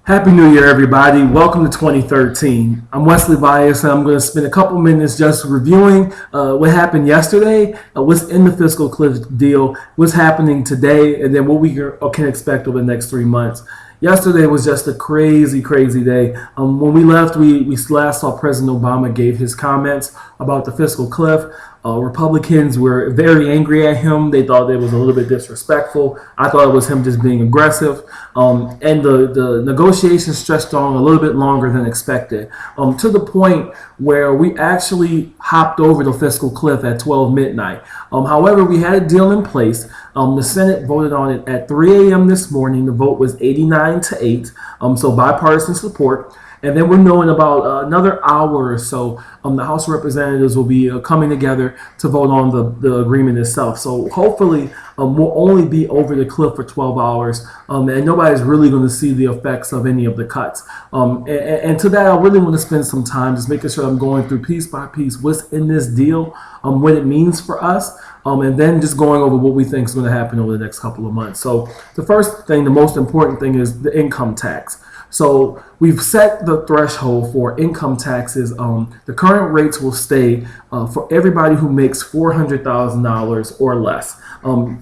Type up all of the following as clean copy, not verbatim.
Happy New Year, everybody. Welcome to 2013. I'm Wesley Bias, and I'm going to spend a couple minutes just reviewing what happened yesterday, what's in the fiscal cliff deal, what's happening today, and then what we can expect over the next 3 months. Yesterday was just a crazy, crazy day. When we left, we last saw President Obama gave his comments about the fiscal cliff. Republicans were very angry at him. They thought it was a little bit disrespectful. I thought it was him just being aggressive. And the negotiations stretched on a little bit longer than expected, to the point where we actually hopped over the fiscal cliff at 12 midnight. However, we had a deal in place. The Senate voted on it at 3 a.m. this morning. The vote was 89-8, so bipartisan support. And then we're knowing about another hour or so, the House of Representatives will be coming together to vote on the agreement itself. So hopefully we'll only be over the cliff for 12 hours, and nobody's really going to see the effects of any of the cuts. And to that, I really want to spend some time just making sure I'm going through piece by piece what's in this deal, what it means for us, and then just going over what we think is going to happen over the next couple of months. So the first thing, the most important thing, is the income tax. So we've set the threshold for income taxes. The current rates will stay for everybody who makes $400,000 or less.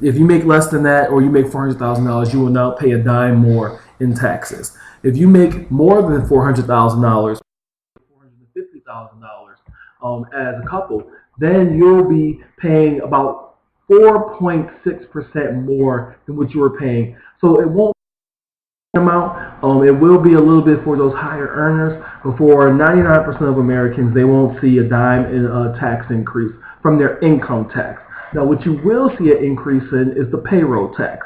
If you make less than that, or you make $400,000, you will not pay a dime more in taxes. If you make more than $400,000, $450,000 as a couple, then you'll be paying about 4.6% more than what you were paying. So it won't amount. It will be a little bit for those higher earners, but for 99% of Americans, they won't see a dime in a tax increase from their income tax. Now, what you will see an increase in is the payroll tax.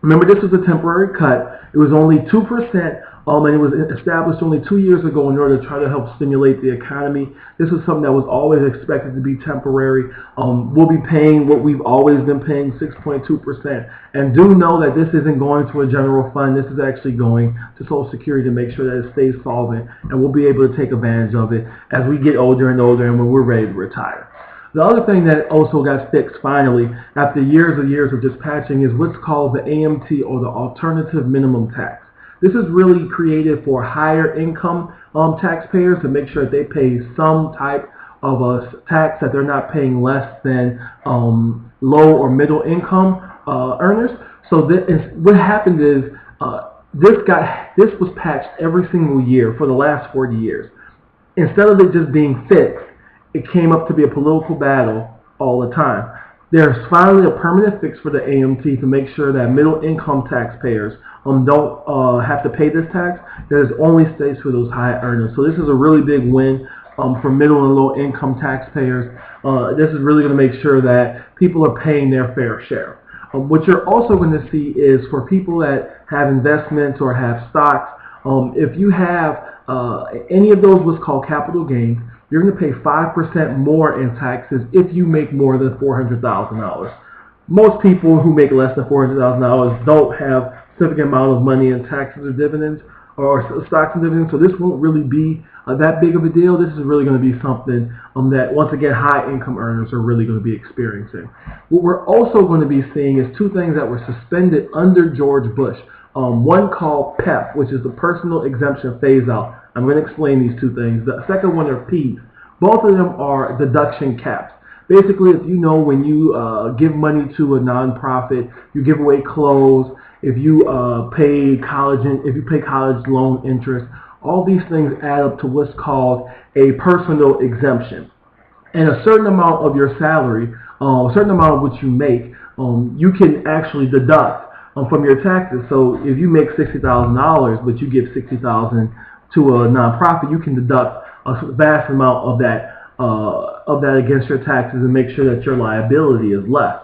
Remember, this was a temporary cut. It was only 2%, and it was established only 2 years ago in order to try to help stimulate the economy. This was something that was always expected to be temporary. We'll be paying what we've always been paying, 6.2%. And do know that this isn't going to a general fund. This is actually going to Social Security to make sure that it stays solvent, and we'll be able to take advantage of it as we get older and older and when we're ready to retire. The other thing that also got fixed finally after years and years of just patching is what's called the AMT, or the Alternative Minimum Tax. This is really created for higher income taxpayers to make sure that they pay some type of a tax, that they're not paying less than low or middle income earners. So what happened is this was patched every single year for the last 40 years. Instead of it just being fixed, it came up to be a political battle all the time. There's finally a permanent fix for the AMT to make sure that middle income taxpayers don't have to pay this tax. There's only stays for those high earners. So this is a really big win for middle and low income taxpayers. This is really going to make sure that people are paying their fair share. What you're also going to see is for people that have investments or have stocks, if you have any of those what's called capital gains, you're going to pay 5% more in taxes if you make more than $400,000. Most people who make less than $400,000 don't have a significant amount of money in taxes or dividends, or stocks and dividends, so this won't really be that big of a deal. This is really going to be something that, once again, high income earners are really going to be experiencing. What we're also going to be seeing is two things that were suspended under George Bush. One called PEP, which is the Personal Exemption Phase Out. I'm going to explain these two things. The second one are P's. Both of them are deduction caps. Basically, if you know, when you give money to a nonprofit, you give away clothes, if you pay college loan interest, all these things add up to what's called a personal exemption. And a certain amount of your salary, a certain amount of what you make, you can actually deduct from your taxes. So if you make $60,000, but you give $60,000 to a nonprofit, you can deduct a vast amount of that against your taxes and make sure that your liability is less.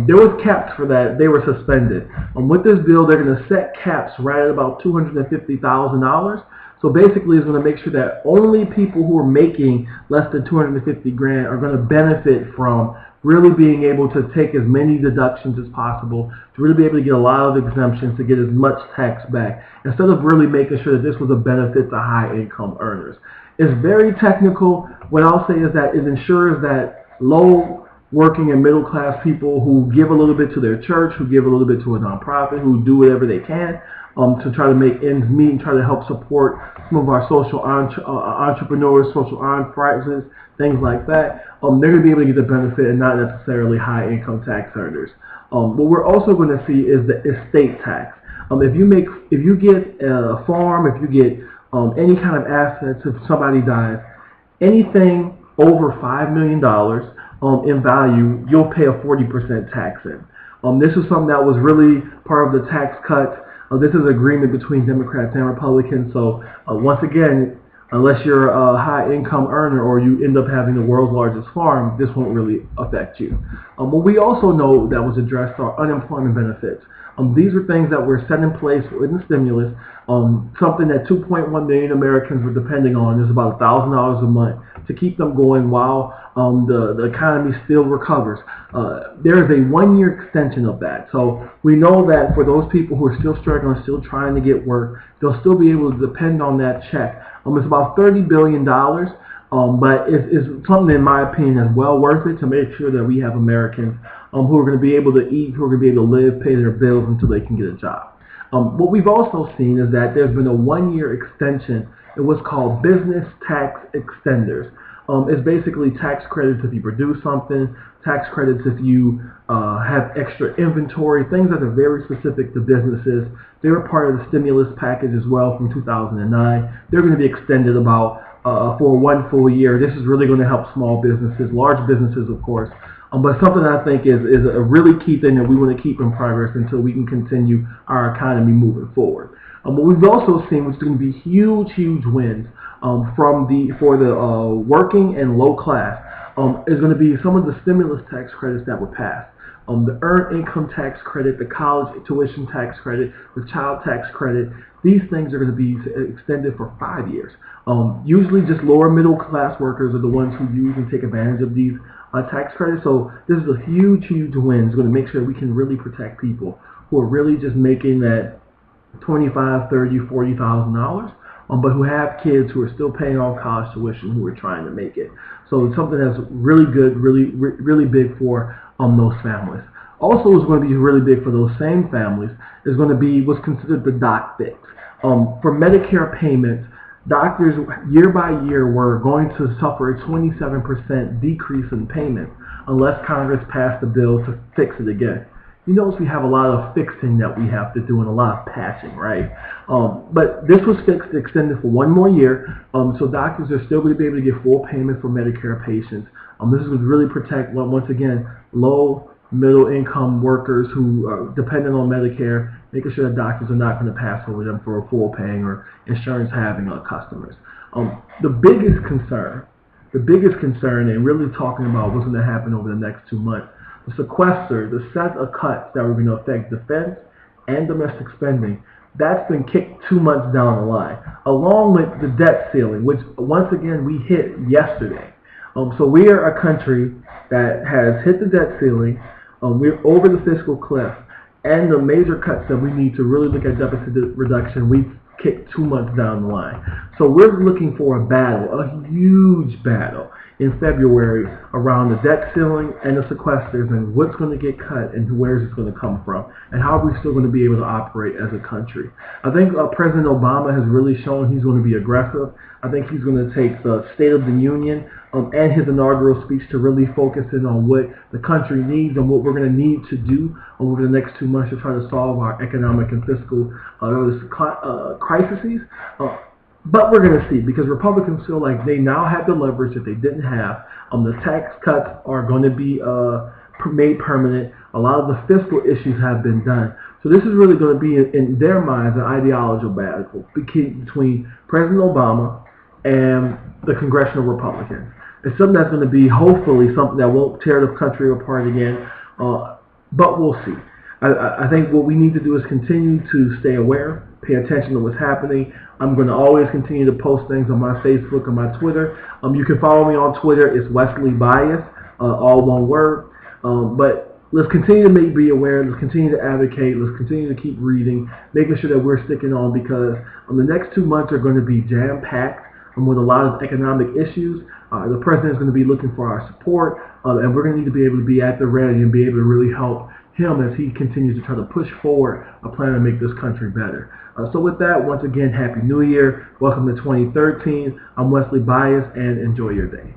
There was caps for that. They were suspended. With this bill, they're going to set caps right at about $250,000. So basically, it's going to make sure that only people who are making less than $250,000 are going to benefit from really being able to take as many deductions as possible, to really be able to get a lot of exemptions, to get as much tax back, instead of really making sure that this was a benefit to high income earners. It's very technical. What I'll say is that it ensures that low working and middle class people who give a little bit to their church, who give a little bit to a nonprofit, who do whatever they can to try to make ends meet and try to help support some of our social entrepreneurs, social enterprises, things like that. They're going to be able to get the benefit and not necessarily high income tax earners. What we're also going to see is the estate tax. If you get a farm, if you get any kind of assets, if somebody dies, anything over $5 million in value, you'll pay a 40% tax in. This is something that was really part of the tax cuts. This is an agreement between Democrats and Republicans. So once again, unless you're a high income earner or you end up having the world's largest farm, this won't really affect you. What we also know that was addressed are unemployment benefits. These are things that were set in place in the stimulus, something that 2.1 million Americans were depending on. There's about $1,000 a month to keep them going while the economy still recovers. There is a 1-year extension of that. So we know that for those people who are still struggling, still trying to get work, they'll still be able to depend on that check. It's about $30 billion, but it's something, in my opinion, that's well worth it to make sure that we have Americans who are going to be able to eat, who are going to be able to live, pay their bills until they can get a job. What we've also seen is that there's been a 1-year extension in what's called business tax extenders. It's basically tax credits if you produce something, tax credits if you have extra inventory, things that are very specific to businesses. They were part of the stimulus package as well from 2009. They're going to be extended about for 1 full year. This is really going to help small businesses, large businesses, of course. But something I think is a really key thing that we want to keep in progress until we can continue our economy moving forward. What we've also seen, which is going to be huge wins for the working and low class, is going to be some of the stimulus tax credits that were passed. The earned income tax credit, the college tuition tax credit, the child tax credit. These things are going to be extended for 5 years. Usually just lower middle class workers are the ones who use and take advantage of these tax credits. So this is a huge win. It's going to make sure we can really protect people who are really just making that $25,000, $30,000, $40,000, but who have kids who are still paying off college tuition, who are trying to make it. So it's something that's really good, really big for those families. Also, is going to be really big for those same families is going to be what's considered the doc fix. For Medicare payments, doctors year by year were going to suffer a 27% decrease in payment unless Congress passed a bill to fix it again. You notice we have a lot of fixing that we have to do and a lot of patching, right? But this was extended for 1 more year, so doctors are still going to be able to get full payment for Medicare patients. This would really protect, once again, low, middle income workers who are dependent on Medicare, making sure that doctors are not going to pass over them for a full paying or insurance having customers. The biggest concern, and really talking about what's going to happen over the next 2 months, the sequester, the set of cuts that were going to affect defense and domestic spending, that's been kicked 2 months down the line, along with the debt ceiling, which once again we hit yesterday. So we are a country that has hit the debt ceiling. We're over the fiscal cliff, and the major cuts that we need to really look at deficit reduction, we've kicked 2 months down the line. So we're looking for a battle, a huge battle in February around the debt ceiling and the sequesters and what's going to get cut and where is it going to come from and how are we still going to be able to operate as a country. I think President Obama has really shown he's going to be aggressive. I think he's going to take the State of the Union and his inaugural speech to really focus in on what the country needs and what we're going to need to do over the next 2 months to try to solve our economic and fiscal crises. But we're going to see, because Republicans feel like they now have the leverage that they didn't have. The tax cuts are going to be made permanent. A lot of the fiscal issues have been done. So this is really going to be, in their minds, an ideological battle between President Obama and the congressional Republicans. It's something that's going to be, hopefully, something that won't tear the country apart again. But we'll see. I think what we need to do is continue to stay aware, pay attention to what's happening. I'm going to always continue to post things on my Facebook and my Twitter. You can follow me on Twitter. It's Wesley Bias, all one word. But let's continue to be aware. Let's continue to advocate. Let's continue to keep reading, making sure that we're sticking on, because the next 2 months are going to be jam-packed with a lot of economic issues. The president is going to be looking for our support, and we're going to need to be able to be at the ready and be able to really help him as he continues to try to push forward a plan to make this country better. So with that, once again, Happy New Year. Welcome to 2013. I'm Wesley Bias, and enjoy your day.